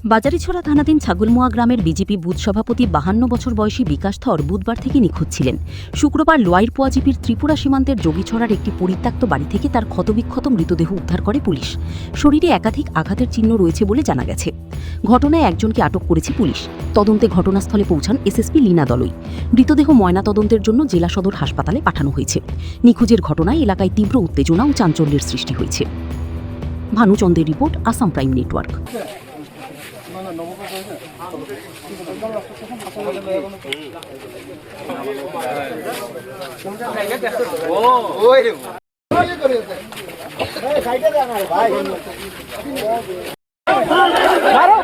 বাজারিছড়া থানাধীন ছাগলমোয়া গ্রামের BJP booth সভাপতি 52 বছর বয়সী বিকাশ থর বুধবার থেকে নিখোঁজ ছিলেন। শুক্রবার লোয়াইর পোয়াজিপির ত্রিপুরা সীমান্তের যোগীছড়ার একটি পরিত্যক্ত বাড়ি থেকে তার ক্ষতবিক্ষত মৃতদেহ উদ্ধার করে পুলিশ। শরীরে একাধিক আঘাতের চিহ্ন রয়েছে বলে জানা গেছে। ঘটনায় একজনকে আটক করেছে পুলিশ। তদন্তে ঘটনাস্থলে পৌঁছান এসএসপি লীনা দলই। মৃতদেহ ময়নাতদন্তের জন্য জেলা সদর হাসপাতালে পাঠানো হয়েছে। নিখোঁজের ঘটনায় এলাকায় তীব্র উত্তেজনা ও চাঞ্চল্যের সৃষ্টি হয়েছে। ভানুচন্দ্রের রিপোর্ট, আসাম প্রাইম নেটওয়ার্ক। ভাই